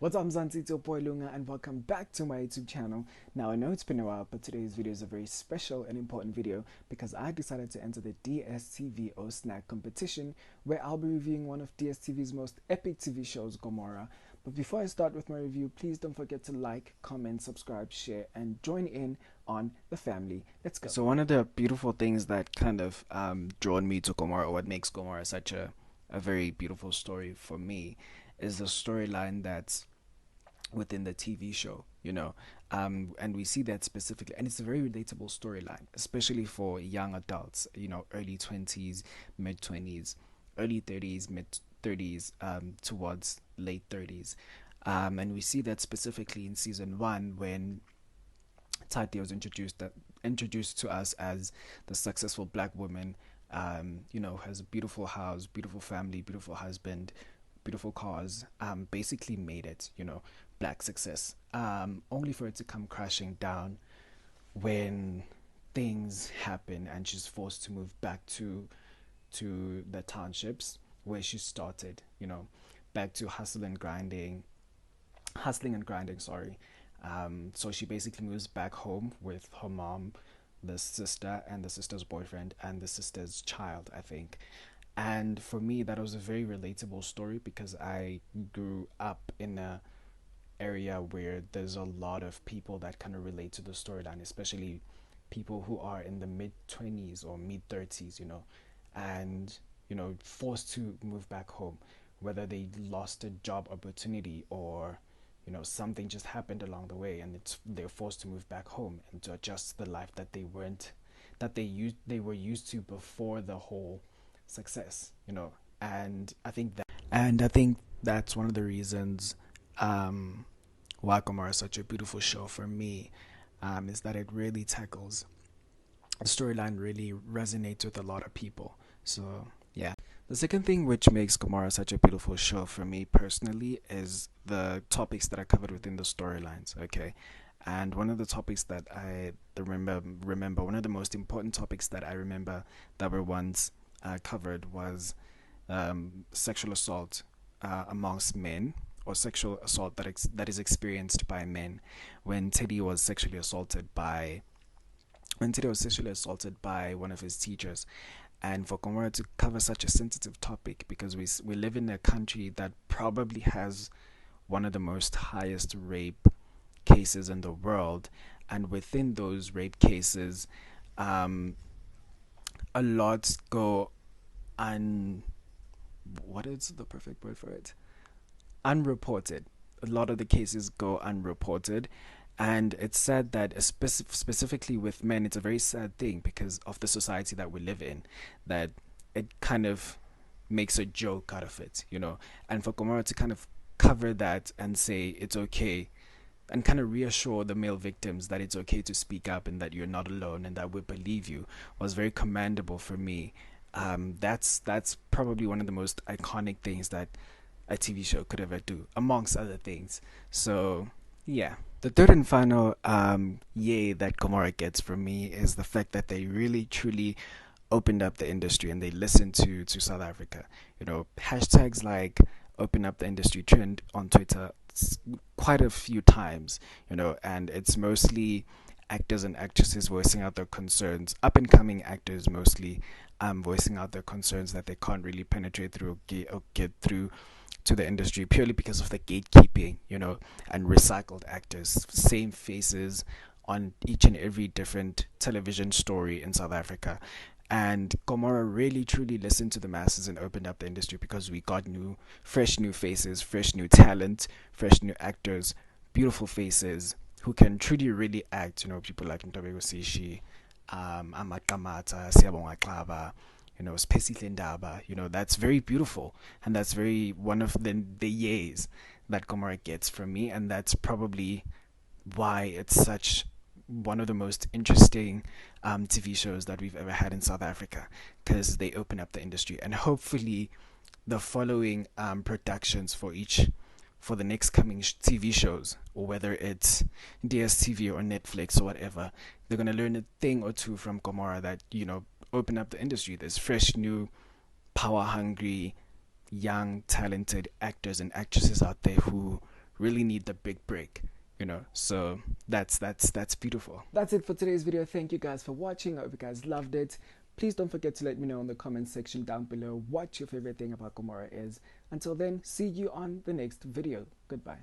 What's up, Mzansi? It's your boy Lunga, and welcome back to my YouTube channel. Now, I know it's been a while, but today's video is a very special and important video because I decided to enter the Dstv O Snack competition, where I'll be reviewing one of DSTV's most epic TV shows, Gomorrah. But before I start with my review, please don't forget to like, comment, subscribe, share, and join in on the family. Let's go. So one of the beautiful things that kind of drawn me to Gomorrah, or what makes Gomorrah such a very beautiful story for me, is the storyline that's within the TV show, and we see that specifically, and it's a very relatable storyline, especially for young adults, early 20s, mid 20s, early 30s, mid 30s, towards late 30s. And we see that specifically in season one when Tati was introduced to us as the successful black woman, has a beautiful house, beautiful family, beautiful husband, beautiful cars, basically made it, black success, only for it to come crashing down when things happen and she's forced to move back to the townships where she started, back to hustling and grinding, sorry. So she basically moves back home with her mom, the sister, and the sister's boyfriend, and the sister's child, I think. And for me, that was a very relatable story because I grew up in a area where there's a lot of people that kind of relate to the storyline, especially people who are in the mid 20s or mid 30s, and forced to move back home, whether they lost a job opportunity or something just happened along the way, and they're forced to move back home and to adjust to the life that they were used to before the whole success, and I think that's one of the reasons why Gomorrah is such a beautiful show for me, is that it really tackles the storyline, really resonates with a lot of people. So yeah. The second thing which makes Gomorrah such a beautiful show for me personally is the topics that are covered within the storylines. Okay, and one of the topics that I remember, one of the most important topics that I remember that were once covered was sexual assault amongst men, or sexual assault that is experienced by men when Teddy was sexually assaulted by one of his teachers. And for Gomorrah to cover such a sensitive topic, because we live in a country that probably has one of the most highest rape cases in the world, and within those rape cases, a lot go un what is the perfect word for it? Unreported. A lot of the cases go unreported, and it's sad that specifically with men, it's a very sad thing because of the society that we live in, that it kind of makes a joke out of it, and for Gomorrah to kind of cover that and say it's okay, and kind of reassure the male victims that it's okay to speak up and that you're not alone and that we believe you, was very commendable for me. That's probably one of the most iconic things that a TV show could ever do, amongst other things. So yeah. The third and final yay that Gomorrah gets from me is the fact that they really truly opened up the industry and they listened to South Africa. Hashtags like open up the industry trend on Twitter quite a few times, and it's mostly actors and actresses voicing out their concerns, up and coming actors mostly, voicing out their concerns that they can't really penetrate through or get through to the industry purely because of the gatekeeping, and recycled actors, same faces on each and every different television story in South Africa. And Gomorrah really truly listened to the masses and opened up the industry because we got fresh new faces, fresh new talent, fresh new actors, beautiful faces who can truly really act. People like Ntobeko Sishi, Amakamata, Siyabonga Xaba, Spesihle Ndaba. That's very beautiful, and that's very one of the yays that Gomorrah gets from me, and that's probably why it's such one of the most interesting TV shows that we've ever had in South Africa, because they open up the industry, and hopefully the following productions for the next coming TV shows, or whether it's DSTV or Netflix or whatever, they're gonna learn a thing or two from Gomorrah that open up the industry. There's fresh, new, power hungry, young, talented actors and actresses out there who really need the big break, you know. So that's beautiful. That's it for today's video. Thank you guys for watching. I hope you guys loved it. Please don't forget to let me know in the comment section down below what your favorite thing about Gomorrah is. Until then, see you on the next video. Goodbye.